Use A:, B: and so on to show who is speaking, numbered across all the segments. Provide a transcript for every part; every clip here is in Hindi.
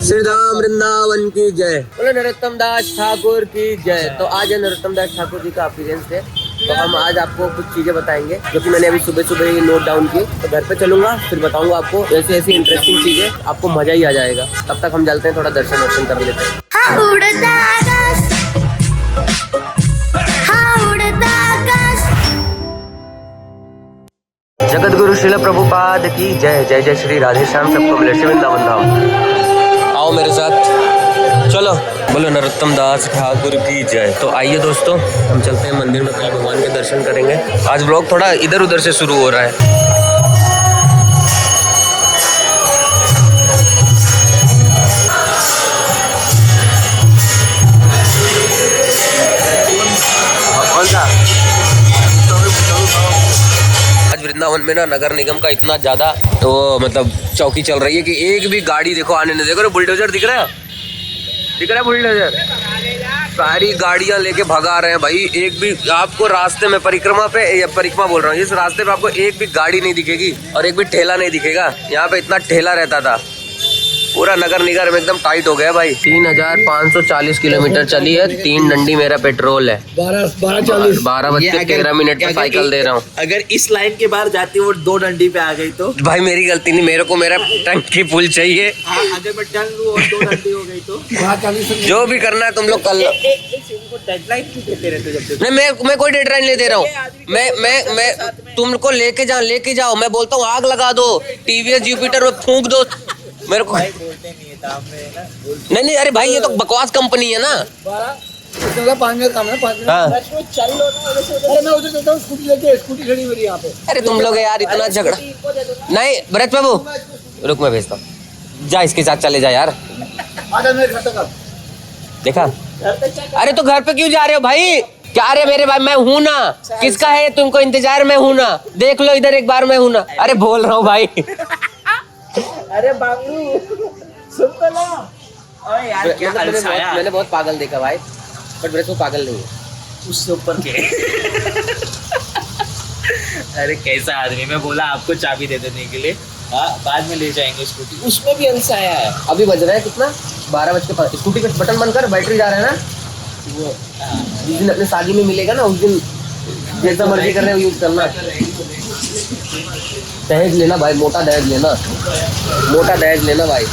A: श्री राम वृंदावन की जय, बोलो नरोत्तम दास ठाकुर की जय। तो आज है नरोत्तम दास ठाकुर जी का अपीयरेंस डे। तो हम आज आपको कुछ चीजें बताएंगे जो कि मैंने अभी सुबह सुबह ही नोट डाउन की। तो घर पे चलूंगा फिर बताऊंगा आपको ऐसी ऐसी इंटरेस्टिंग चीजें, आपको मजा ही आ जाएगा। तब तक हम चलते हैं, थोड़ा दर्शन वर्शन कर लेते हैं। जगत गुरु श्रील प्रभुपाद की जय। जय जय श्री राधे श्याम, सबको मिले श्री वृंदावन धाम। आओ मेरे साथ, चलो बोलो नरोत्तम दास ठाकुर की जय। तो आइए दोस्तों, हम चलते हैं मंदिर में, पहले भगवान के दर्शन करेंगे। आज ब्लॉग थोड़ा इधर उधर से शुरू हो रहा है। कौन सा? आज वृंदावन में ना नगर निगम का इतना ज्यादा तो मतलब चौकी चल रही है कि एक भी गाड़ी देखो आने नहीं। देखो बुलडोजर दिख रहा है, दिख रहा है बुलडोजर। सारी गाड़ियां लेके भगा रहे हैं भाई। एक भी आपको रास्ते में परिक्रमा बोल रहा हूँ, इस रास्ते पे आपको एक भी गाड़ी नहीं दिखेगी और एक भी ठेला नहीं दिखेगा। यहाँ पे इतना ठेला रहता था। पूरा नगर निगम एकदम टाइट हो गया भाई। 3540 किलोमीटर चली है। 3 डंडी मेरा पेट्रोल है। 12:13 पे साइकिल दे रहा हूँ।
B: अगर इस लाइन के बाहर जाती वो 2 डंडी पे आ गई तो
A: भाई मेरी गलती नहीं, मेरे को मेरा टंकी फुल चाहिए।
B: अगर मैं टन लूं और 2 डंडी हो गई तो
A: जो भी करना है तुम लोग कर लो।
B: डेडलाइन क्यों देते रहते हो? जब
A: नहीं, मैं कोई डेडलाइन नहीं दे रहा हूँ। मैं तुमको लेके जाओ। मैं बोलता हूँ आग लगा दो, टीवीएस जुपिटर में फूंक दो मेरे को।
B: बोलते नहीं है काम में ना।
A: नहीं अरे भाई ये तो बकवास कंपनी है ना।
B: 5 मिनट काम है। 5 मिनट चल लो ना। अरे मैं उधर चलता हूँ, स्कूटी खड़ी मेरी यहाँ पे।
A: अरे तुम लोग यार इतना झगड़ा नहीं। भरत बाबू रुक, मैं भेजता हूँ। जा इसके साथ चले जा यार। देखा? अरे तो घर पे क्यों जा रहे हो भाई? क्या रे मेरे भाई, मैं हूं ना। किसका है तुमको इंतजार? मैं हूं ना, देख लो इधर एक बार, मैं हूं ना। अरे बोल रहा हूँ भाई।
B: अरे बाबू सुन तो लो। अरे यार क्या
A: मैंने बहुत पागल देखा भाई, बट मेरे को पागल नहीं है।
B: उससे ऊपर के अरे कैसा आदमी। मैं बोला आपको चाबी दे देने के लिए, बाद में ले जाएंगे स्कूटी। उसमें भी अलसाया है।
A: अभी बज रहा है कितना? 12:05। स्कूटी का बटन बंद कर, बैटरी जा रहा है ना वो। जिस दिन अपने शादी में मिलेगा ना उस दिन जैसा मर्जी कर रहे हो यूज करना। दहेज लेना भाई, मोटा दहेज लेना भाई।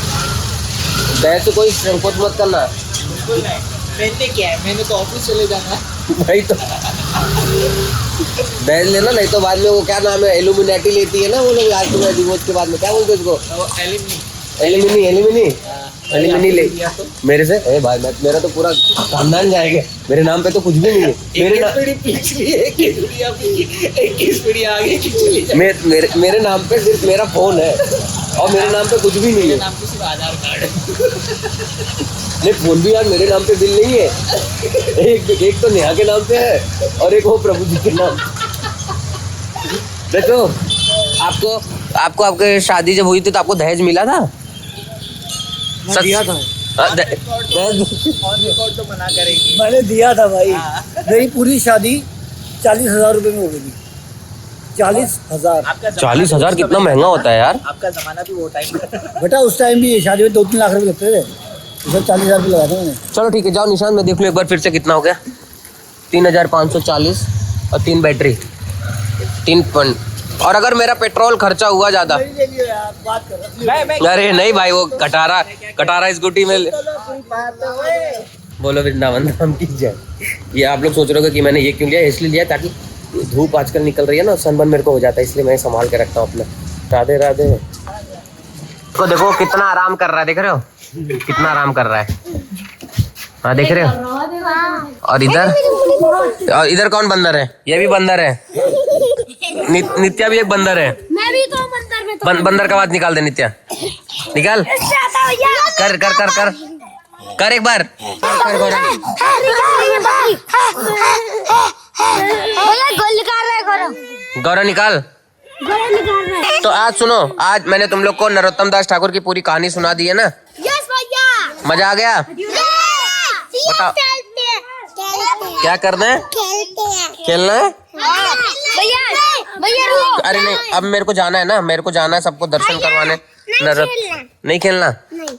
A: दहेज से कोई संकोच मत करना।
B: मैंने क्या है, मैंने तो ऑफिस चले जाना है
A: भाई। तो दहेज लेना, नहीं तो बाद में वो क्या नाम है, एलुमिनेटी लेती है ना वो लोग। आज तुम्हें डिवोर्स के बाद में क्या बोलते हैं उसको? एलिमिनी ले मेरे से। ए भाई मेरा तो पूरा खानदान जाएगा। मेरे नाम पे तो कुछ भी नहीं है। मेरे नाम पे सिर्फ मेरा फोन है और मेरे नाम पे कुछ भी नहीं है।
B: नाम पे सिर्फ आधार कार्ड
A: नहीं, फोन भी यार मेरे नाम पे बिल नहीं है। एक तो नेहा के नाम पे है और एक वो प्रभु जी के नाम। देखो आपको आपके शादी जब हुई थी तो आपको दहेज मिला था?
B: दिया था।
A: दहेज
B: तो मना करेंगे।
C: मैंने दिया था भाई। मेरी पूरी शादी 40,000 रुपए में हो गई थी। 40,000।
A: 40,000 कितना महंगा होता है यार।
B: आपका जमाना भी वो टाइम
C: बेटा उस टाइम भी शादी में 2-3 लाख रुपए लगते थे। इसे 40,000 रुपये लगा था मैंने।
A: चलो ठीक है, जाओ निशान में देख लो एक बार फिर से कितना हो गया। 3,540 और 3 बैटरी 3 पॉइंट। और अगर मेरा पेट्रोल खर्चा हुआ ज्यादा, अरे नहीं भाई वो कटारा स्कूटी में बोलो वृंदावन धाम की जय। ये आप लोग सोच रहे हो कि मैंने ये क्यों लिया? इसलिए लिया ताकि धूप आजकल निकल रही है ना, सनबर्न मेरे को हो जाता है, इसलिए मैं संभाल के रखता हूँ अपना। राधे राधे। तो देखो कितना आराम कर रहा है, देख रहे हो कितना आराम कर रहा है। हाँ देख रहे हो। और इधर कौन बंदर है? ये भी बंदर है। नित्या भी एक बंदर है।
D: मैं भी तो बंदर में तो
A: बंदर का बात निकाल दे नित्या, निकाल। कर कर कर कर कर एक बार। गौरव निकाल। तो आज सुनो, आज मैंने तुम लोग को नरोत्तम दास ठाकुर की पूरी कहानी सुना दी है ना? मजा आ गया? बताओ क्या करना है? खेलना है? अरे नहीं, अब मेरे को जाना है ना, मेरे को जाना है सबको दर्शन करवाने। नहीं खेलना?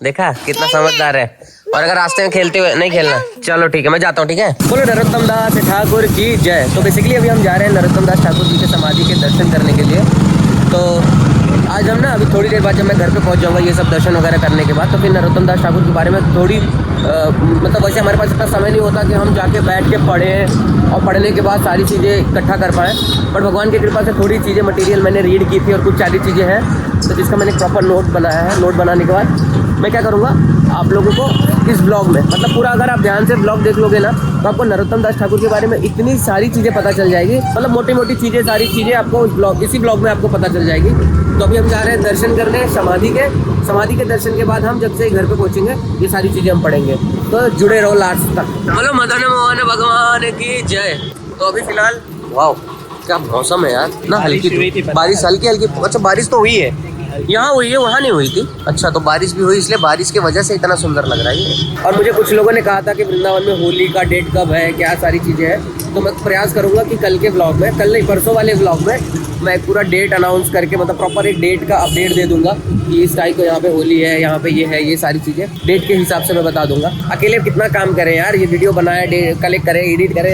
A: देखा कितना समझदार है। और अगर रास्ते में खेलते हुए नहीं खेलना, चलो ठीक है मैं जाता हूँ, ठीक है। बोलो नरोत्तम दास ठाकुर की जय। तो बेसिकली अभी हम जा रहे हैं नरोत्तम दास ठाकुर जी के समाधि के दर्शन करने के लिए। तो आज हम ना अभी थोड़ी देर बाद जब मैं घर पे पहुंच जाऊंगा ये सब दर्शन वगैरह करने के बाद, तो फिर नरोत्तम दास ठाकुर के बारे में थोड़ी मतलब वैसे हमारे पास इतना समय नहीं होता कि हम जाके बैठ के पढ़ें और पढ़ने के बाद सारी चीज़ें इकट्ठा कर पाएँ। बट भगवान की कृपा से थोड़ी चीज़ें मटेरियल मैंने रीड की थी और कुछ सारी चीज़ें हैं तो जिसका मैंने प्रॉपर नोट बनाया है। नोट बनाने के बाद मैं क्या करूँगा, आप लोगों को इस ब्लॉग में मतलब पूरा अगर आप ध्यान से ब्लॉग देख लोगे ना तो आपको नरोत्तम दास ठाकुर के बारे में इतनी सारी चीज़ें पता चल जाएगी। मतलब मोटी मोटी चीज़ें सारी चीज़ें आपको इसी ब्लॉग में आपको पता चल जाएगी। तो अभी हम जा रहे हैं दर्शन करने समाधि के दर्शन के बाद हम जब से घर पे पहुंचेंगे ये सारी चीज़ें हम पढ़ेंगे। तो जुड़े रहो लास्ट तक। बोलो मदन मोहन भगवान की जय। तो अभी फिलहाल वाह क्या मौसम है यार ना, हल्की बारिश हल्की। अच्छा बारिश तो हुई है, यहाँ हुई है वहाँ नहीं हुई थी। अच्छा तो बारिश भी हुई, इसलिए बारिश की वजह से इतना सुंदर लग रहा है ये। और मुझे कुछ लोगों ने कहा था कि वृंदावन में होली का डेट कब है, क्या सारी चीज़ें हैं। तो मैं प्रयास करूँगा कि कल के ब्लॉग में, कल नहीं परसों वाले ब्लॉग में मैं एक पूरा डेट अनाउंस करके मतलब प्रॉपर एक डेट का अपडेट दे दूंगा कि इस तारीख को यहाँ पे होली है, यहाँ पे ये है, ये सारी चीज़ें डेट के हिसाब से मैं बता दूंगा। अकेले कितना काम करें यार, ये वीडियो बनाए, कलेक्ट करें, एडिट करें,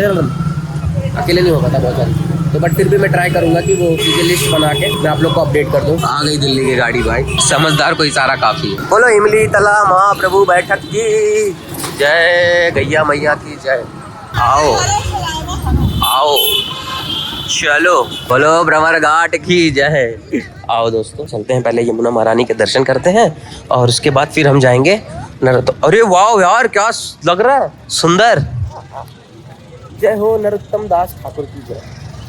A: अकेले नहीं हो पाता बहुत सारी। तो बट फिर भी मैं ट्राई करूंगा कि वो चीज़ें लिस्ट बना के मैं आप लोग को अपडेट कर दूं। आ गई दिल्ली की गाड़ी भाई, समझदार को इशारा काफी है। बोलो इमली तला महाप्रभु बैठक की जय, गैया मैया की जय। आओ आओ चलो, बोलो भ्रमर घाट की जय। आओ दोस्तों चलते हैं, पहले यमुना महारानी के दर्शन करते हैं और उसके बाद फिर हम जाएंगे नरोत्तम। अरे वाह यार क्या लग रहा है, सुंदर। जय हो नरोत्तम दास ठाकुर की जय।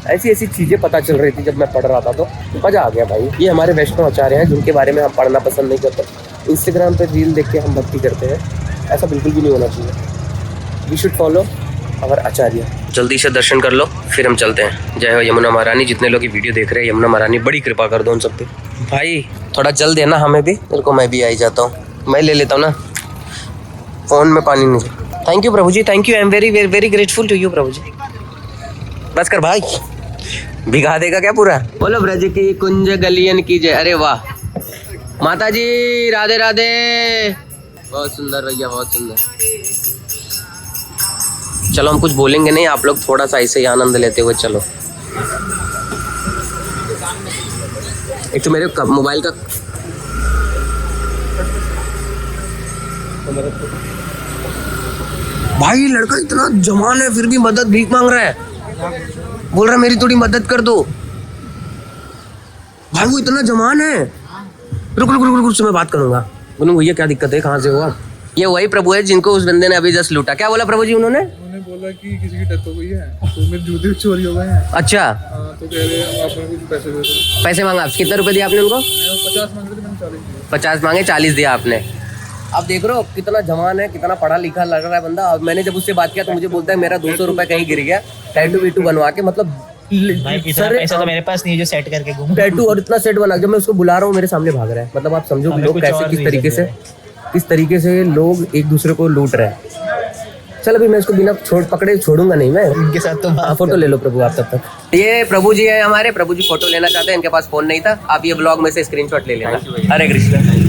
A: ऐसी ऐसी चीज़ें पता चल रही थी जब मैं पढ़ रहा था तो मज़ा आ गया भाई। ये हमारे वैष्णव आचार्य हैं जिनके बारे में हम पढ़ना पसंद नहीं करते। इंस्टाग्राम पे रील देख के हम भक्ति करते हैं, ऐसा बिल्कुल भी नहीं होना चाहिए। वी शुड फॉलो आवर आचार्य। जल्दी से दर्शन कर लो फिर हम चलते हैं। जय हो यमुना महारानी। जितने लोग ये वीडियो देख रहे हैं, यमुना महारानी बड़ी कृपा कर दो उन सब पे भाई। थोड़ा जल देना हमें भी, मेरे को मैं भी आ ही जाता हूँ, मैं ले लेता हूँ ना, फ़ोन में पानी नहीं। Thank you Prabhu ji, thank you, I am very very grateful to you Prabhu ji. बस कर भाई, भिगा देगा क्या पूरा। बोलो ब्रज की कुंज गलियन की जय। अरे वाह माता जी राधे राधे। बहुत सुंदर भैया, बहुत सुंदर। चलो हम कुछ बोलेंगे नहीं, आप लोग थोड़ा सा ऐसे ही आनंद लेते हुए चलो। एक तो मेरे मोबाइल का भाई लड़का इतना जवान है फिर भी मदद भीख मांग रहा है, बोल रहा मेरी थोड़ी मदद कर दो। भाई वो इतना जवान है। रुक रुक रुक रुक उससे मैं बात करूंगा। बोलूँ भैया क्या दिक्कत है, कहाँ से हो आप? ये वही प्रभु है जिनको उस बंदे ने अभी जस्ट लूटा। क्या बोला प्रभु जी उन्होंने
B: बोला कि किसी की डेथ हो गई है तो मेरे जूते चोरी हो गए हैं।
A: अच्छा
B: तो कह रहे हैं आपने कुछ पैसे दे दो।
A: पैसे मांगा, कितने रुपए दिए आपने उनको?
B: 50 मांगे थे, मैंने 40 दिए।
A: 50 मांगे, 40 दिया आपने। अब देख रहे हो कितना जवान है, कितना पढ़ा लिखा लग रहा है बंदा। अब मैंने जब उससे बात किया तो मुझे बोलता है मेरा 200 रुपए कहीं गिर गया टैटू वीटू बनवा के। मतलब
D: इतना पैसा तो मेरे पास नहीं है जो सेट करके घूम
A: टैटू और इतना सेट बना। जब मैं उसको बुला रहा हूँ मेरे सामने भाग रहा है। मतलब आप समझो लोग कैसे किस तरीके से लोग एक दूसरे को लूट रहे हैं। चल अभी मैं इसको बिना छोड़ूंगा नहीं मैं।
D: इनके साथ तो
A: फोटो ले लो प्रभु आप तब तक। ये प्रभु जी है हमारे, प्रभु जी फोटो लेना चाहते हैं, इनके पास फोन नहीं था। आप ये ब्लॉग में से स्क्रीनशॉट ले लेना। हरे कृष्ण।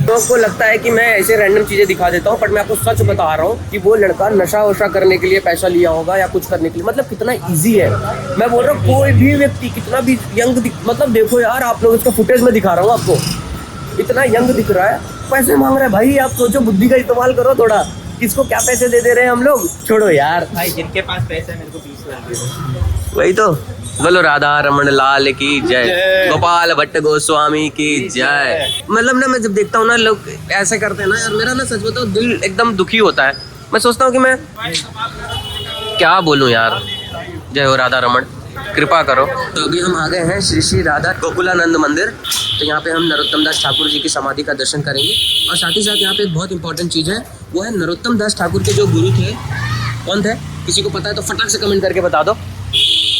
A: तो आपको लगता है कि मैं ऐसे रैंडम चीजें दिखा देता हूँ, बट मैं आपको सच बता रहा हूँ कि वो लड़का नशा वशा करने के लिए पैसा लिया होगा या कुछ करने के लिए। मतलब कितना इजी है। मैं बोल रहा हूँ कोई भी व्यक्ति कितना भी यंग मतलब देखो यार आप लोग इसका फुटेज में दिखा रहा हूँ आपको, इतना यंग दिख रहा है, पैसे मांग रहा है। भाई आप सोचो, बुद्धि का इस्तेमाल करो थोड़ा। किसको क्या पैसे दे रहे हैं हम लोग, छोड़ो यार।
D: भाई जिनके पास पैसा है मेरे को 20 लाख दे दो।
A: वही तो। बोलो राधा रमन लाल की जय, गोपाल भट्ट गोस्वामी की जय। मतलब ना मैं जब देखता हूँ ना लोग ऐसे करते हैं ना यार, मेरा ना सच बताओ दिल एकदम दुखी होता है। मैं सोचता हूँ कि मैं क्या बोलूँ यार। जय हो राधा रमन, कृपा करो। तो अभी हम आ गए हैं श्री श्री राधा गोकुलानंद मंदिर। तो यहाँ पे हम नरोत्तम दास ठाकुर जी की समाधि का दर्शन करेंगे। और साथ ही साथ यहाँ पे एक बहुत इंपॉर्टेंट चीज़ है, वो है नरोत्तम दास ठाकुर के जो गुरु थे। कौन थे? किसी को पता है तो फटाक से कमेंट करके बता दो,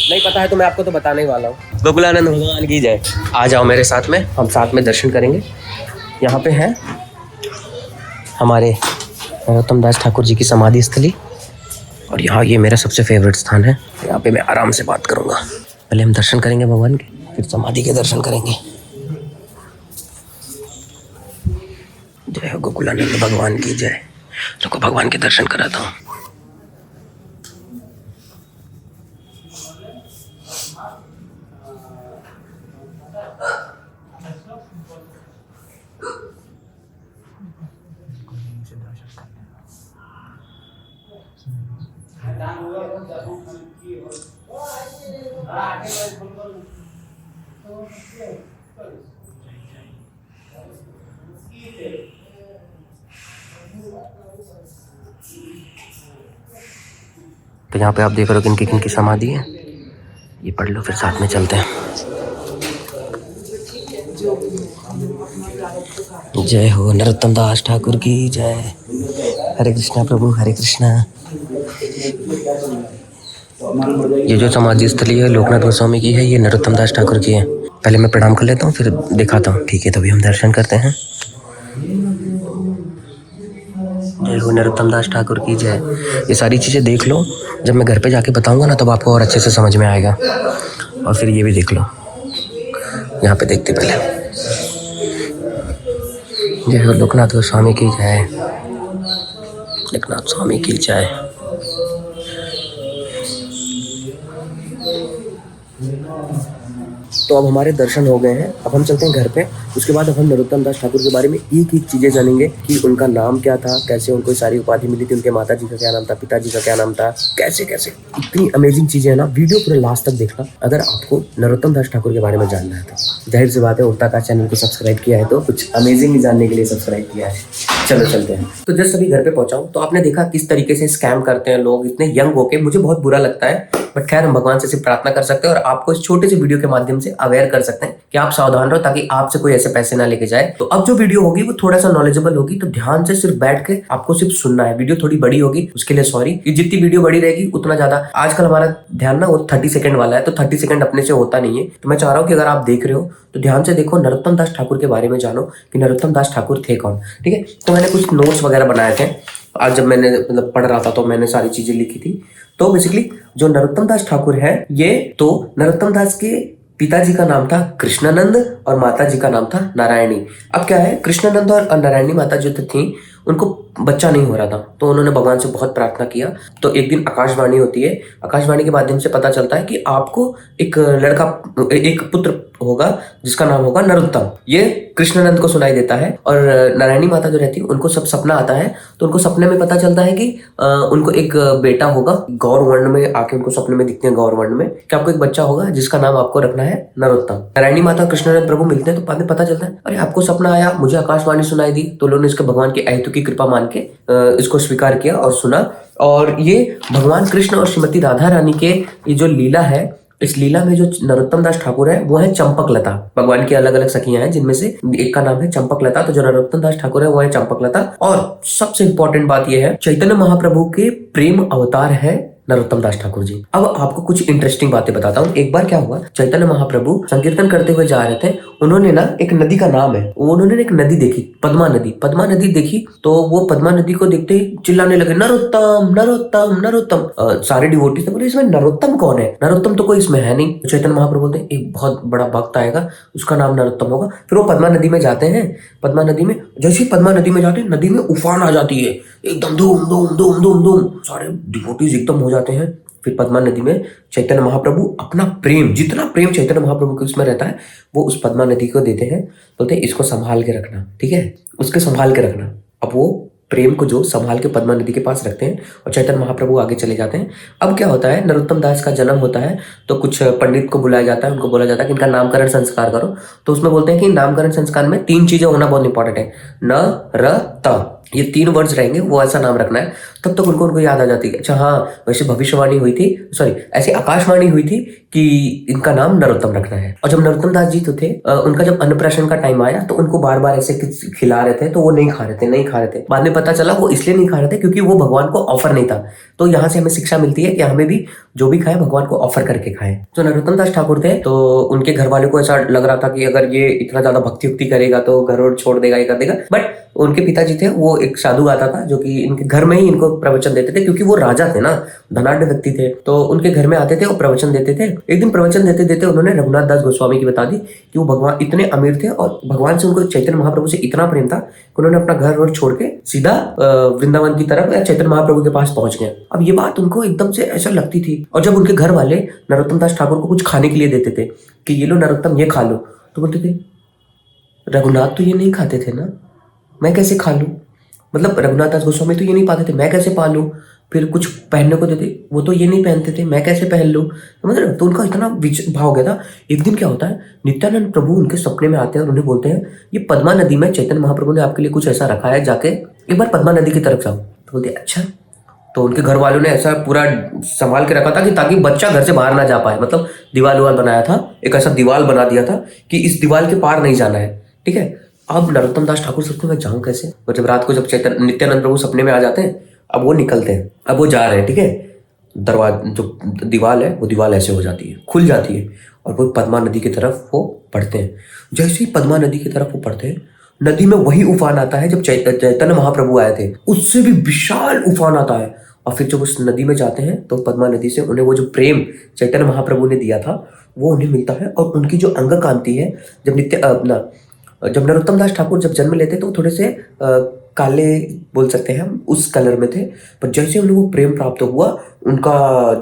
A: नहीं पता है तो मैं आपको तो बताने ही वाला हूँ। गोकुलानंद भगवान की जय। आ जाओ मेरे साथ में, हम साथ में दर्शन करेंगे। यहाँ पे है हमारे नरोत्तम दास ठाकुर जी की समाधि स्थली। और यहाँ ये मेरा सबसे फेवरेट स्थान है। यहाँ पे मैं आराम से बात करूँगा। पहले हम दर्शन करेंगे भगवान के, फिर समाधि के दर्शन करेंगे। जय हो गोकुलानंद भगवान की जय। रुको भगवान के दर्शन कराता हूँ। तो यहाँ पे आप देख रहे हो किनकी किनकी समाधि है, ये पढ़ लो फिर साथ में चलते हैं। जय हो नरोत्तम दास ठाकुर की जय। हरे कृष्णा प्रभु हरे कृष्णा। ये जो समाधि स्थली है लोकनाथ गोस्वामी की है, ये नरोत्तम दास ठाकुर की है। पहले मैं प्रणाम कर लेता हूँ फिर दिखाता हूँ, ठीक है? तभी हम दर्शन करते हैं। जय हो नरोत्तम दास ठाकुर की जय। ये सारी चीज़ें देख लो, जब मैं घर पे जाके बताऊंगा ना तब आपको और अच्छे से समझ में आएगा। और फिर ये भी देख लो, यहाँ पे देखते पहले। जय हो लोकनाथ गोस्वामी की जय। लोकनाथ स्वामी की जय। तो अब हमारे दर्शन हो गए हैं, अब हम चलते हैं घर पे। उसके बाद अब हम नरोत्तम दास ठाकुर के बारे में एक एक चीजें जानेंगे कि उनका नाम क्या था, कैसे उनको सारी उपाधि मिली थी, उनके माता जी का क्या नाम था, पिताजी का क्या नाम था, कैसे कैसे। इतनी अमेजिंग चीजें है ना, वीडियो पूरे लास्ट तक देखना अगर आपको नरोत्तम दास ठाकुर के बारे में जानना है तो। जाहिर सी बात है उल्टा का चैनल को सब्सक्राइब किया है तो कुछ अमेजिंग जानने के लिए सब्सक्राइब किया है। चलो चलते हैं। तो जस्ट अभी घर पे पहुंचा हूं तो आपने देखा किस तरीके से स्कैम करते हैं लोग इतने यंग होके। मुझे बहुत बुरा लगता है, बट खैर हम भगवान से सिर्फ प्रार्थना कर सकते हैं और आपको इस छोटे से वीडियो के माध्यम से अवेयर कर सकते हैं कि आप सावधान रहो ताकि आपसे कोई ऐसे पैसे ना लेके जाए। तो अब जो वीडियो होगी वो थोड़ा सा नॉलेजेबल होगी, तो ध्यान से सिर्फ बैठ के आपको सिर्फ सुनना है। वीडियो थोड़ी बड़ी होगी उसके लिए सॉरी, कि जितनी वीडियो बड़ी रहेगी उतना ज्यादा। आजकल हमारा ध्यान ना वो 30 सेकंड वाला है, तो 30 सेकंड अपने से होता नहीं है। तो मैं चाह रहा हूँ कि अगर आप देख रहे हो तो ध्यान से देखो, नरोत्तम दास ठाकुर के बारे में जानो कि नरोत्तम दास ठाकुर थे कौन। ठीक है, तो मैंने कुछ नोट्स वगैरह बनाए थे आज जब मैंने मतलब पढ़ रहा था तो मैंने सारी चीजें लिखी थी। तो बेसिकली जो नरोत्तम दास ठाकुर है, ये तो नरोत्तम दास के पिताजी का नाम था कृष्णानंद और माता जी का नाम था नारायणी। अब क्या है, कृष्णानंद और नारायणी माता जो थी उनको बच्चा नहीं हो रहा था, तो उन्होंने भगवान से बहुत प्रार्थना किया। तो एक दिन आकाशवाणी होती है, आकाशवाणी के माध्यम से पता चलता है कि आपको एक लड़का, एक पुत्र होगा जिसका नाम होगा नरोत्तम। ये कृष्णानंद को सुनाई देता है और नारायणी माता जो रहती है उनको सब सपना आता है। तो उनको सपने में पता चलता है कि उनको एक बेटा होगा, गौर वर्ण में आके उनको सपने में दिखते हैं, गौर वर्ण में कि आपको एक बच्चा होगा जिसका नाम आपको रखना है नरोत्तम। नारायणी माता कृष्णानंद प्रभु मिलते हैं तो बाद में पता चलता है अरे आपको सपना आया, मुझे आकाशवाणी सुनाई दी। तो उन्होंने इसके भगवान की आयतु की कृपा मान के इसको स्वीकार किया और सुना। और ये भगवान कृष्ण और श्रीमती राधा रानी के ये जो लीला है, इस लीला में जो नरोत्तम दास ठाकुर है वो है चंपकलता। भगवान की अलग अलग सखियां हैं जिनमें से एक का नाम है चंपकलता। तो जो नरोत्तम दास ठाकुर है वो है चंपकलता। और सबसे इंपॉर्टेंट बात यह है, चैतन्य महाप्रभु के प्रेम अवतार है नरोत्तम दास ठाकुर जी। अब आपको कुछ इंटरेस्टिंग बातें बताता हूँ। एक बार क्या हुआ, चैतन्य महाप्रभु संकीर्तन करते हुए जा रहे थे, उन्होंने ना एक नदी का नाम है, उन्होंने एक नदी देखी, पद्मा नदी। पद्मा नदी देखी तो वो पद्मा नदी को देखते ही चिल्लाने लगे नरोत्तम नरोत्तम नरोत्तम। सारे डिवोटीज ने बोले इसमें नरोत्तम कौन है, नरोत्तम तो कोई इसमें है नहीं। तो चैतन्य महाप्रभु बोलते हैं एक बहुत बड़ा भक्त आएगा उसका नाम नरोत्तम होगा। फिर वो पद्मा नदी में जाते हैं। पद्मा नदी में जैसे ही पद्मा नदी में जाते हैं, नदी में उफान आ जाती है, एकदम धूम धूम धूम धूम धूम, सारे डिवोटीज एकदम हो जाते हैं। फिर पद्मा नदी में चैतन्य महाप्रभु अपना प्रेम, जितना प्रेम चैतन्य महाप्रभु के उसमें रहता है वो उस पद्मा नदी को देते हैं। बोलते हैं इसको संभाल के रखना, ठीक है, उसके संभाल के रखना। अब वो प्रेम को जो संभाल के पद्मा नदी के पास रखते हैं और चैतन्य महाप्रभु आगे चले जाते हैं। अब क्या होता है, नरोत्तम दास का जन्म होता है तो कुछ पंडित को बुलाया जाता है, उनको बोला जाता है कि इनका नामकरण संस्कार करो। तो उसमें बोलते हैं कि नामकरण संस्कार में 3 चीजें होना बहुत इंपॉर्टेंट है, न र त, ये 3 वर्ड्स रहेंगे, वो ऐसा नाम रखना है। तब तक उनको याद आ जाती है अच्छा हाँ वैसे भविष्यवाणी हुई थी, सॉरी ऐसी आकाशवाणी हुई थी कि इनका नाम नरोत्तम रखना है। और जब नरोत्तम दास जी तो थे, उनका जब अन्नप्राशन का टाइम आया तो उनको बार बार ऐसे खिला रहे थे तो वो नहीं खा रहे थे। बाद में पता चला वो इसलिए नहीं खा रहे थे क्योंकि वो भगवान को ऑफर नहीं था। तो यहाँ से हमें शिक्षा मिलती है कि हमें भी जो भी खाए भगवान को ऑफर करके खाए। जो नरोत्तम दास ठाकुर थे तो उनके घर वालों को ऐसा लग रहा था कि अगर ये इतना ज्यादा भक्ति उक्ति करेगा तो घर और छोड़ देगा, ये कर देगा। बट उनके पिताजी थे वो एक साधु आता था जो कि इनके घर में ही इनको प्रवचन देते थे, क्योंकि वो राजा थे ना, धनाढ्य व्यक्ति थे, तो उनके घर में आते थे और प्रवचन देते थे। एक दिन प्रवचन देते देते उन्होंने रघुनाथ दास गोस्वामी की बता दी कि वो भगवान इतने अमीर थे और भगवान से उनको चैतन्य महाप्रभु से इतना प्रेम था कि उन्होंने अपना घर वर छोड़ के सीधा वृंदावन की तरफ या चैतन्य महाप्रभु के पास पहुंच गए। अब ये बात उनको एकदम से ऐसा लगती थी, और जब उनके घर वाले नरोत्तम दास ठाकुर को कुछ खाने के लिए देते थे कि ये लो नरोत्तम ये खा लो, तो बोलते थे रघुनाथ तो ये नहीं खाते थे ना, मैं कैसे खा लूँ, मतलब रघुनाथ दास गोस्वामी तो ये नहीं पाते थे, मैं कैसे पा लूँ, फिर कुछ पहनने को देते वो तो ये नहीं पहनते थे, मैं कैसे पहन लूँ, मतलब तो उनका इतना भाव हो गया था। एक दिन क्या होता है, नित्यानंद प्रभु उनके सपने में आते हैं और उन्हें बोलते हैं ये पद्मा नदी में चैतन्य महाप्रभु ने आपके लिए कुछ ऐसा रखा है, जाके एक बार पद्मा नदी की तरफ जाओ। तो बोलते अच्छा, तो उनके घर वालों ने ऐसा पूरा संभाल के रखा था कि ताकि बच्चा घर से बाहर ना जा पाए, मतलब दीवार उवार बनाया था, एक ऐसा दीवार बना दिया था कि इस दीवार के पार नहीं जाना है, ठीक है। अब नरोत्तम दास ठाकुर सोचते मैं जाऊँ कैसे, और जब रात को जब चैतन्य नित्यानंद प्रभु सपने में आ जाते हैं, अब वो निकलते हैं, अब वो जा रहे हैं, ठीक है, दरवाजा जो दीवार है वो दीवार ऐसे हो जाती है, खुल जाती है, और वो पद्मा नदी की तरफ वो बढ़ते हैं। जैसे ही पद्मा नदी की तरफ वो बढ़ते हैं, नदी में वही उफान आता है जब चैतन्य महाप्रभु आए थे, उससे भी विशाल उफान आता है। और फिर जब उस नदी में जाते हैं तो पद्मा नदी से उन्हें वो जो प्रेम चैतन्य महाप्रभु ने दिया था वो उन्हें मिलता है, और उनकी जो अंग कांति है, जब नरोत्तम दास ठाकुर जब जन्म लेते तो थोड़े से काले बोल सकते हैं हम, उस कलर में थे, पर जैसे उन्हें वो प्रेम प्राप्त हुआ, उनका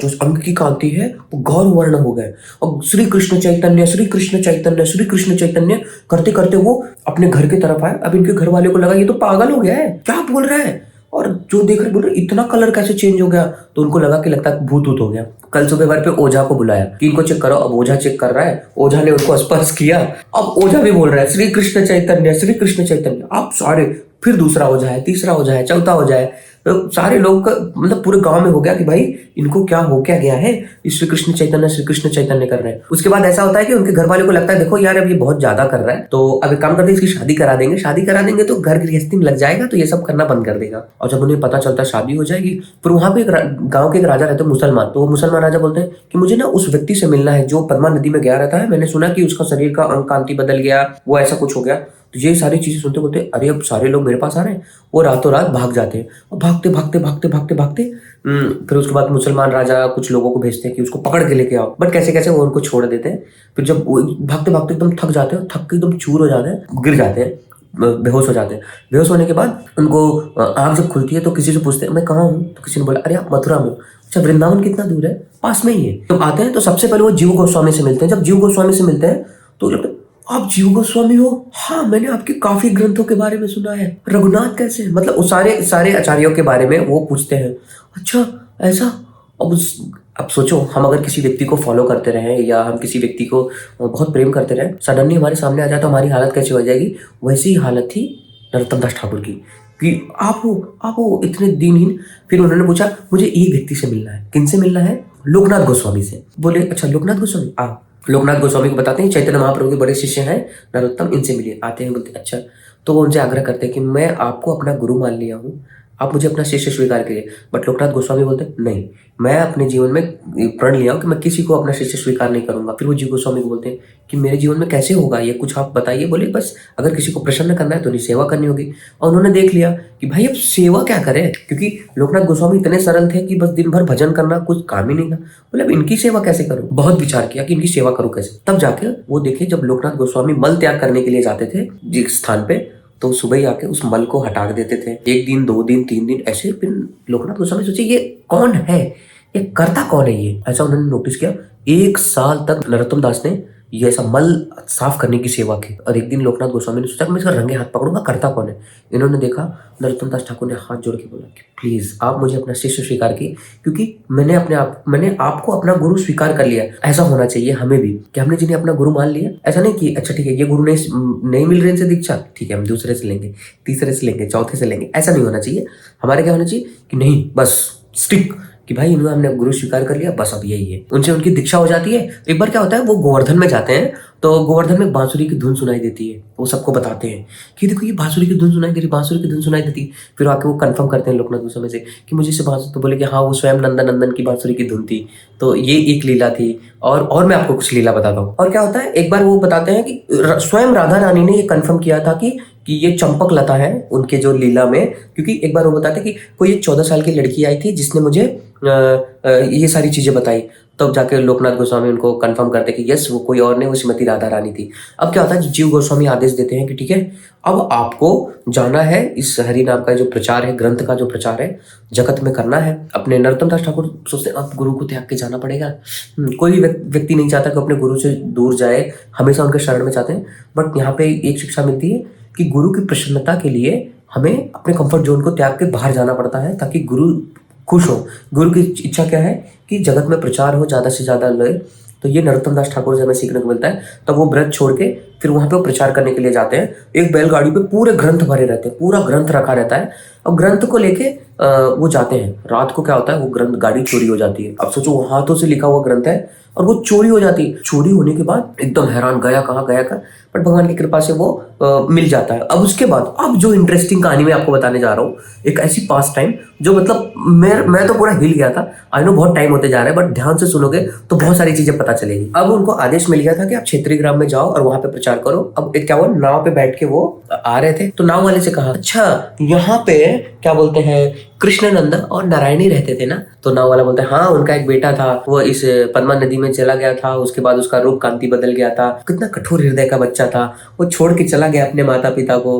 A: जो अंग की कांति है वो गौर वर्ण हो गए, और श्री कृष्ण चैतन्य श्री कृष्ण चैतन्य श्री कृष्ण चैतन्य करते करते वो अपने घर की तरफ आए। अब इनके घर वाले को लगा ये तो पागल हो गया है, क्या बोल रहा है, और जो देख रहे बोल रहे इतना कलर कैसे चेंज हो गया, तो उनको लगा कि लगता है भूत हो गया। कल सुबह घर पे ओझा को बुलाया कि इनको चेक करो, अब ओझा चेक कर रहा है, ओझा ने उनको स्पर्श किया, अब ओझा भी बोल रहा है श्री कृष्ण चैतन्य श्री कृष्ण चैतन्य। अब सारे, फिर दूसरा ओझा है, तीसरा ओझा है, चौथा ओझा है, तो सारे लोग का मतलब पूरे गांव में हो गया कि भाई इनको क्या हो क्या गया है, श्री कृष्ण चैतन्य कर रहे हैं। उसके बाद ऐसा होता है कि उनके घर वाले को लगता है देखो यार अब ये बहुत ज्यादा कर रहा है, तो अब एक काम करते हैं इसकी शादी करा देंगे, शादी करा देंगे तो घर गृहस्थी में लग जाएगा, तो ये सब करना बंद कर देगा। और जब उन्हें पता चलता है शादी हो जाएगी, फिर वहां पे गाँव के एक राजा रहते मुसलमान, तो वो मुसलमान राजा बोलते हैं कि मुझे ना उस व्यक्ति से मिलना है जो पद्मा नदी में गया रहता है, मैंने सुना कि उसका शरीर का अंग कांति बदल गया, वो ऐसा कुछ हो गया। तो ये सारी चीजें सुनते बोलते अरे अब सारे लोग मेरे पास आ रहे हैं, वो रातों रात भाग जाते हैं, और भागते भागते भागते भागते भागते फिर उसके बाद मुसलमान राजा कुछ लोगों को भेजते हैं कि उसको पकड़ के लेके आओ, बट कैसे कैसे वो उनको छोड़ देते हैं। फिर जब भागते भागते एकदम थक जाते हैं, थक के एकदम चूर हो जाते हैं, गिर जाते हैं, बेहोश हो जाते हैं। बेहोश होने के बाद उनको आँख जब खुलती है तो किसी से पूछते हैं मैं कहाँ हूँ, तो किसी ने बोला अरे आप मथुरा में हो। अच्छा वृंदावन कितना दूर है, पास में ही है। जब आते हैं तो सबसे पहले वो जीव गोस्वामी से मिलते हैं। जब जीव गोस्वामी से मिलते हैं तो आप जीव गोस्वामी हो, हाँ मैंने आपके काफी ग्रंथों के बारे में सुना है, रघुनाथ कैसे, मतलब उस सारे आचार्यों के बारे में वो पूछते हैं। अच्छा ऐसा, अब सोचो हम अगर किसी व्यक्ति को फॉलो करते रहे या हम किसी व्यक्ति को बहुत प्रेम करते रहे, सडनली हमारे सामने आ जाए तो हमारी हालत कैसी हो जाएगी। वैसी ही हालत थी नरोत्तम दास ठाकुर की कि आप हो इतने दिनहीन। फिर उन्होंने पूछा मुझे एक व्यक्ति से मिलना है, किन से मिलना है, लोकनाथ गोस्वामी से। बोले अच्छा लोकनाथ गोस्वामी, लोकनाथ गोस्वामी को बताते हैं चैतन्य महाप्रभु के बड़े शिष्य हैं नरोत्तम, इनसे मिलिए। आते हैं, बोलते अच्छा, तो वो उनसे आग्रह करते हैं कि मैं आपको अपना गुरु मान लिया हूँ, आप मुझे अपना शिष्य स्वीकार करिए। बट लोकनाथ गोस्वामी बोलते हैं नहीं, मैं अपने जीवन में प्रण लिया हूँ कि मैं किसी को अपना शिष्य स्वीकार नहीं करूंगा। फिर वो जीव गोस्वामी को बोलते हैं कि मेरे जीवन में कैसे होगा ये, कुछ आप बताइए। बोले बस अगर किसी को प्रसन्न करना है तो उन्हें सेवा करनी होगी। और उन्होंने देख लिया कि भाई अब सेवा क्या करें, क्योंकि लोकनाथ गोस्वामी इतने सरल थे कि बस दिन भर भजन करना कुछ काम ही नहीं था। बोले अब इनकी सेवा कैसे करूं, बहुत विचार किया कि इनकी सेवा करूं कैसे। तब जाके वो देखे जब लोकनाथ गोस्वामी मल त्याग करने के लिए जाते थे जिस स्थान पे, तो सुबह ही आके उस मल को हटा देते थे। 1 दिन 2 दिन 3 दिन ऐसे। फिर लोकनाथ गोस्वामी सोचे ये कौन है, ये करता कौन है ये, ऐसा उन्होंने नोटिस किया। 1 साल तक नरोत्तम दास ने ये ऐसा मल साफ करने की सेवा की। और एक दिन लोकनाथ गोस्वामी ने सोचा मैं इसका रंगे हाथ पकड़ूंगा, करता कौन है। इन्होंने देखा, नरोत्तम दास ठाकुर ने हाथ जोड़ के बोला कि प्लीज आप मुझे अपना शिष्य स्वीकार कीजिए, क्योंकि मैंने आपको अपना गुरु स्वीकार कर लिया। ऐसा होना चाहिए हमें भी कि हमने जिन्हें अपना गुरु मान लिया, ऐसा नहीं कि अच्छा ठीक है ये गुरु नहीं मिल रहे इनसे दीक्षा, ठीक है हम दूसरे से लेंगे, तीसरे से लेंगे, चौथे से लेंगे। ऐसा नहीं होना चाहिए। हमारे क्या होना चाहिए कि नहीं बस स्टिक, कि भाई इन्होंने हमने गुरु स्वीकार कर लिया, बस अब यही है। उनसे उनकी दीक्षा हो जाती है। एक बार क्या होता है, वो गोवर्धन में जाते हैं, तो गोवर्धन में बांसुरी की धुन सुनाई देती है। वो सबको बताते हैं कि देखो ये बांसुरी की धुन सुनाई दे रही, बांसुरी की धुन सुनाई देती। फिर आके वो कंफर्म करते हैं लोकनाथ गोस्वामी से कि मुझे से बांसुरी, तो बोले कि हाँ वो स्वयं नंदन की बांसुरी की धुन थी। तो ये एक लीला थी। और मैं आपको कुछ लीला बताता हूँ। और क्या होता है, एक बार वो बताते हैं कि स्वयं राधा रानी ने ये कंफर्म किया था कि कि ये चंपक लता है उनके जो लीला में, क्योंकि एक बार वो बताते कि कोई एक 14 साल की लड़की आई थी जिसने मुझे ये सारी चीजें बताई, तब जाके लोकनाथ गोस्वामी उनको कंफर्म करते कि यस वो कोई और नहीं, वो श्रीमती राधा रानी थी। अब क्या होता है, जीव गोस्वामी आदेश देते हैं कि ठीक है अब आपको जाना है, इस हरि नाम का जो प्रचार है, ग्रंथ का जो प्रचार है जगत में करना है। अपने नरोत्तम दास ठाकुर सोचते हैं अब गुरु को त्याग के जाना पड़ेगा। कोई भी व्यक्ति नहीं चाहता कि अपने गुरु से दूर जाए, हमेशा उनके शरण में चाहते हैं। बट यहाँ पे एक शिक्षा मिलती है कि गुरु की प्रसन्नता के लिए हमें अपने कंफर्ट जोन को त्याग के बाहर जाना पड़ता है ताकि गुरु खुश हो। गुरु की इच्छा क्या है कि जगत में प्रचार हो, ज़्यादा से ज़्यादा लोग। तो ये नरोत्तम दास ठाकुर से हमें सीखने को मिलता है। तब वो व्रत छोड़ के फिर वहाँ पे वो प्रचार करने के लिए जाते हैं। एक बैलगाड़ी पे पूरे ग्रंथ भरे रहते हैं, पूरा ग्रंथ रखा रहता है। अब ग्रंथ को लेके वो जाते हैं। रात को क्या होता है, वो ग्रंथ गाड़ी चोरी हो जाती है। अब सोचो वो हाथों से लिखा हुआ ग्रंथ है और वो चोरी हो जाती है। चोरी होने के बाद एकदम हैरान, गया कहाँ गया कर, बट भगवान की कृपा से वो मिल जाता है। अब उसके बाद अब जो इंटरेस्टिंग कहानी मैं आपको बताने जा रहा हूँ, एक ऐसी पास टाइम जो मतलब मैं तो पूरा हिल गया था। आई नो बहुत टाइम होते जा रहा है, बट ध्यान से सुनोगे तो बहुत सारी चीजें पता चलेगी। अब उनको आदेश मिल गया था कि आप क्षेत्रीय ग्राम में जाओ और वहां पे प्रचार करो। अब क्या हुआ, नाव पे बैठ के वो आ रहे थे, तो नाव वाले से कहा अच्छा यहाँ पे क्या बोलते हैं कृष्णानंद और नारायणी रहते थे ना। तो नाव वाला बोलता है हाँ उनका एक बेटा था, वो इस पद्मा नदी में चला गया था, उसके बाद उसका रूप कांति बदल गया था, कितना कठोर हृदय का बच्चा था, वो छोड़ के चला गया अपने माता पिता को।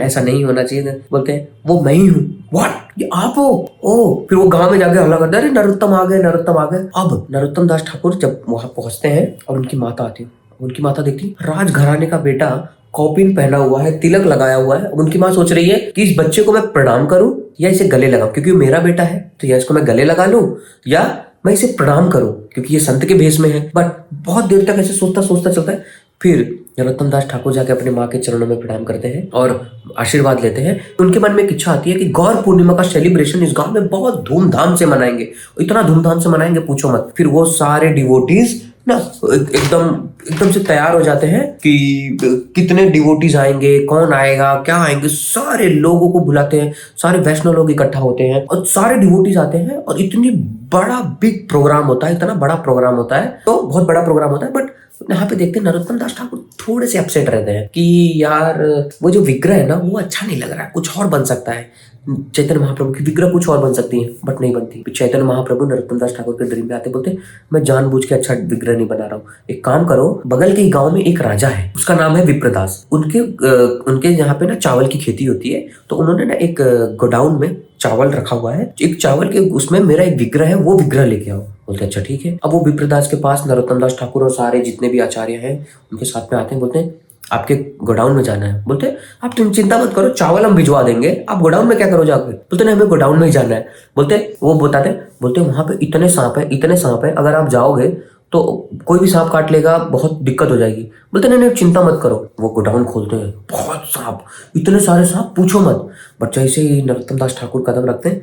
A: ऐसा नहीं होना चाहिए। बोलते हैं वो मैं ही हूँ। व्हाट, ये आप हो? ओ, फिर वो गांव में जाके हल्ला करते अरे नरोत्तम आ गए, नरोत्तम आ गए। अब नरोत्तम दास ठाकुर जब वहां पहुंचते हैं और उनकी माता आती है, उनकी माता देखती राजघराने का बेटा कॉपिन पहना हुआ है, तिलक लगाया हुआ है। उनकी माँ सोच रही है कि इस बच्चे को मैं प्रणाम करूं या इसे गले लगाऊं, क्योंकि वो मेरा बेटा है तो या इसको मैं गले लगा लूं या मैं इसे प्रणाम करूं क्योंकि ये संत के भेष में है। बट बहुत देर तक ऐसे सोचता सोचता चलता है। फिर नरोत्तम दास ठाकुर जाके अपने माँ के चरणों में प्रणाम करते हैं और आशीर्वाद लेते हैं। उनके मन में एक इच्छा आती है कि गौर पूर्णिमा का सेलिब्रेशन इस गांव में बहुत धूमधाम से मनाएंगे, इतना धूमधाम से मनाएंगे पूछो मत। फिर वो सारे डिवोटीज ना एकदम से तैयार हो जाते हैं कि कितने डिवोटीज आएंगे, कौन आएगा, क्या आएंगे, सारे लोगों को बुलाते हैं। सारे वैष्णव लोग इकट्ठा होते हैं और सारे डिवोटीज आते हैं और इतनी बड़ा बिग प्रोग्राम होता है, इतना बड़ा प्रोग्राम होता है, तो बहुत बड़ा प्रोग्राम होता है। बट यहाँ पे देखते हैं नरोत्तम दास ठाकुर थोड़े से अपसेट रहते हैं कि यार वो जो विग्रह है ना वो अच्छा नहीं लग रहा है, कुछ और बन सकता है। चैतन्य महाप्रभु की विग्रह कुछ और बन सकती है बट नहीं बनती। चैतन्य महाप्रभु नरोत्तम दास ठाकुर के ड्रीम में आते, बोलते मैं जानबूझ के अच्छा विग्रह नहीं बना रहा हूँ, एक काम करो, बगल के गांव में एक राजा है, उसका नाम है विप्रदास। उनके यहाँ पे ना चावल की खेती होती है, तो उन्होंने ना एक गोडाउन में चावल रखा हुआ है, एक चावल के उसमें मेरा एक विग्रह है, वो विग्रह लेके आओ। बोलते अच्छा ठीक है। अब वो विप्रदास के पास नरोत्तम दास ठाकुर और सारे जितने भी आचार्य हैं उनके साथ में आते हैं। बोलते हैं आपके गोडाउन में जाना है। बोलते आप तुम चिंता मत करो, चावल हम भिजवा देंगे, आप गोडाउन में क्या करो जाकर। बोलते नहीं हमें गोडाउन में ही जाना है। बोलते वो बताते, बोलते वहां पे इतने सांप है, इतने सांप है, अगर आप जाओगे तो कोई भी सांप काट लेगा, बहुत दिक्कत हो जाएगी। बोलते नहीं चिंता मत करो। वो गोडाउन खोलते हैं, बहुत सांप, इतने सारे सांप पूछो मत। बट जैसे ही नरोत्तम दास ठाकुर कदम रखते हैं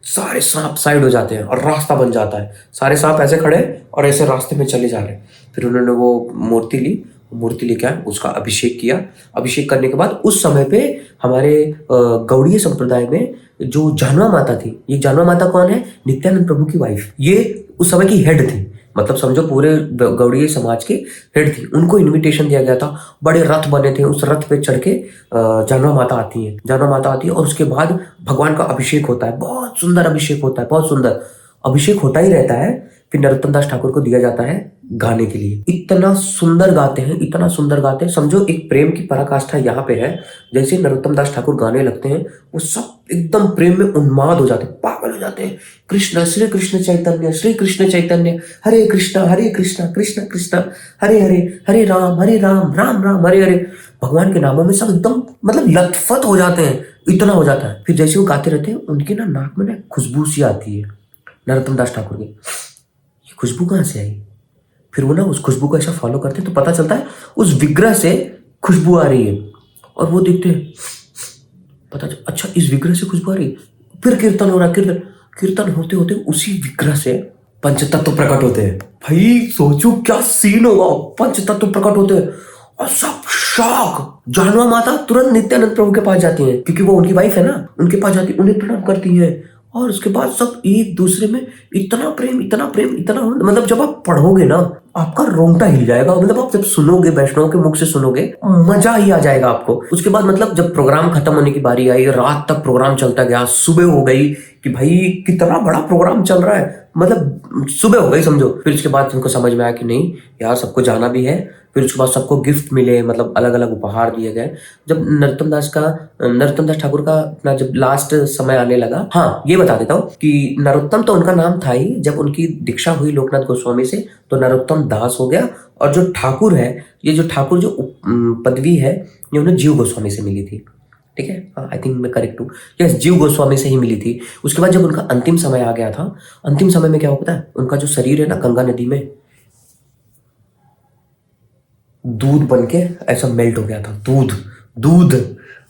A: सारे सांप साइड हो जाते हैं और रास्ता बन जाता है। सारे सांप ऐसे खड़े और ऐसे रास्ते में चले जा रहे हैं। फिर उन्होंने वो मूर्ति ली, मूर्ति लेके आए, उसका अभिषेक किया। अभिषेक करने के बाद उस समय पे हमारे गौड़ीय संप्रदाय में जो जानवा माता थी, ये जानवा माता कौन है, नित्यानंद प्रभु की वाइफ, ये उस समय की हेड थी, मतलब समझो पूरे गौड़ीय समाज के हेड थी। उनको इनविटेशन दिया गया था, बड़े रथ बने थे, उस रथ पे चढ़ के जानवा माता आती है, जानवा माता आती है और उसके बाद भगवान का अभिषेक होता है, बहुत सुंदर अभिषेक होता है, बहुत सुंदर अभिषेक होता ही रहता है। फिर नरोत्तम दास ठाकुर को दिया जाता है गाने के लिए। इतना सुंदर गाते हैं, इतना सुंदर गाते हैं, समझो एक प्रेम की पराकाष्ठा यहाँ पे है। जैसे नरोत्तम दास ठाकुर गाने लगते हैं वो सब एकदम प्रेम में उन्माद हो जाते हैं, पागल हो जाते हैं। कृष्ण श्री कृष्ण चैतन्य, श्री कृष्ण चैतन्य, हरे कृष्ण कृष्ण कृष्ण हरे हरे, हरे राम राम राम हरे हरे। भगवान के नामों में सब एकदम मतलब लथपथ हो जाते हैं, इतना हो जाता है। फिर जैसे वो गाते रहते हैं उनके ना नाक में ना खुशबू सी आती है नरोत्तम दास ठाकुर की। ये खुशबू कहाँ से आई? फिर वो ना उस खुशबू को ऐसा फॉलो करते हैं तो पता चलता है उस विग्रह से खुशबू आ रही है। और वो देखते हैं, पता चल अच्छा इस विग्रह से खुशबू आ रही है। फिर कीर्तन हो रहा है, कीर्तन होते होते उसी विग्रह से पंचतत्व प्रकट होते हैं। भाई सोचो क्या सीन होगा, पंचतत्व प्रकट होते हैं और सब शॉक। जानवा माता तुरंत नित्यानंद प्रभु के पास जाती है, क्योंकि वो उनकी वाइफ है ना, उनके पास जाती है, उन्हें प्रणाम करती है और उसके बाद सब एक दूसरे में इतना प्रेम, इतना प्रेम, इतना, मतलब जब आप पढ़ोगे ना आपका रोंगटा हिल जाएगा, मतलब आप जब सुनोगे, वैष्णव के मुख से सुनोगे मजा ही आ जाएगा आपको। उसके बाद मतलब जब प्रोग्राम खत्म होने की बारी आई, रात तक प्रोग्राम चलता गया, सुबह हो गई कि भाई कितना बड़ा प्रोग्राम चल रहा है, मतलब सुबह हो गई समझो। फिर उसके बाद उनको समझ में आया कि नहीं यार सबको जाना भी है। फिर उसके बाद सबको गिफ्ट मिले, मतलब अलग अलग उपहार दिए गए। जब नरोत्तम दास ठाकुर का अपना जब लास्ट समय आने लगा, हाँ ये बता देता हूँ कि नरोत्तम तो उनका नाम था ही, जब उनकी दीक्षा हुई लोकनाथ गोस्वामी से तो नरोत्तम दास हो गया। और जो ठाकुर है, ये जो ठाकुर जो पदवी है ये उन्हें जीव गोस्वामी से मिली थी, ठीक है, आई थिंक मैं करेक्ट हूँ, यस जीव गोस्वामी से ही मिली थी। उसके बाद जब उनका अंतिम समय आ गया था, अंतिम समय में क्या होता है, उनका जो शरीर है ना गंगा नदी में दूध बन के ऐसा मेल्ट हो गया था। दूध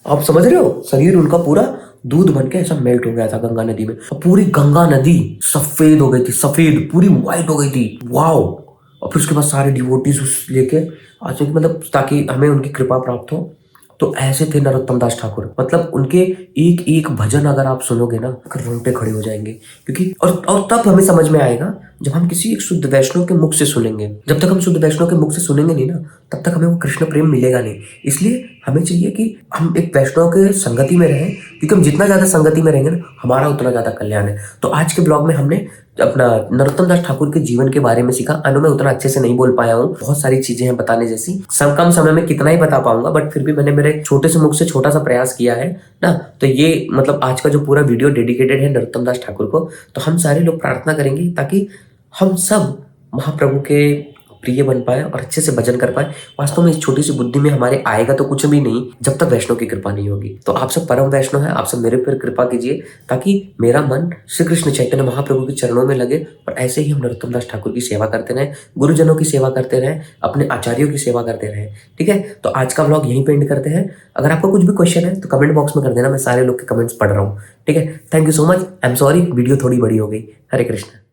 A: आप समझ रहे हो, शरीर उनका पूरा दूध बन के ऐसा मेल्ट हो गया था गंगा नदी में। और पूरी गंगा नदी सफेद हो गई थी, सफेद पूरी व्हाइट हो गई थी, वाओ। और फिर उसके बाद सारे डिवोटीज उस लेके आज, मतलब ताकि हमें उनकी कृपा प्राप्त हो। तो ऐसे थे नरोत्तम दास ठाकुर, मतलब उनके एक एक भजन अगर आप सुनोगे ना रोंगटे खड़े हो जाएंगे। क्योंकि और तब हमें समझ में आएगा जब हम किसी एक शुद्ध वैष्णव के मुख से सुनेंगे। जब तक हम शुद्ध वैष्णव के मुख से सुनेंगे नहीं ना, तब तक हमें वो कृष्ण प्रेम मिलेगा नहीं। इसलिए हमें चाहिए कि हम एक वैष्णव के संगति में रहें, क्योंकि हम जितना ज्यादा संगति में रहेंगे ना हमारा उतना ज्यादा कल्याण है। तो आज के ब्लॉग में हमने अपना नरोत्तम दास ठाकुर के जीवन के बारे में सीखा। अनु मैं उतना अच्छे से नहीं बोल पाया हूँ, बहुत सारी चीजें हैं बताने जैसी, कम समय में कितना ही बता पाऊंगा, बट फिर भी मैंने मेरे छोटे से मुख से छोटा सा प्रयास किया है ना। तो ये मतलब आज का जो पूरा वीडियो डेडिकेटेड है नरोत्तम दास ठाकुर को। तो हम सारे लोग प्रार्थना करेंगे ताकि हम सब महाप्रभु के प्रिय बन पाए और अच्छे से भजन कर पाए। वास्तव में इस छोटी सी बुद्धि में हमारे आएगा तो कुछ भी नहीं जब तक वैष्णव की कृपा नहीं होगी। तो आप सब परम वैष्णव हैं, आप सब मेरे पर कृपा कीजिए ताकि मेरा मन श्री कृष्ण चैतन्य महाप्रभु के चरणों में लगे और ऐसे ही हम नरोत्तम दास ठाकुर की सेवा करते रहें, गुरुजनों की सेवा करते रहें, अपने आचार्यों की सेवा करते रहें, ठीक है। तो आज का व्लॉग यहीं पे एंड करते हैं। अगर आपको कुछ भी क्वेश्चन है तो कमेंट बॉक्स में कर देना, मैं सारे लोग के कमेंट्स पढ़ रहा हूँ, ठीक है। Thank you so much, I am sorry video थोड़ी बड़ी हो गई। हरे कृष्ण।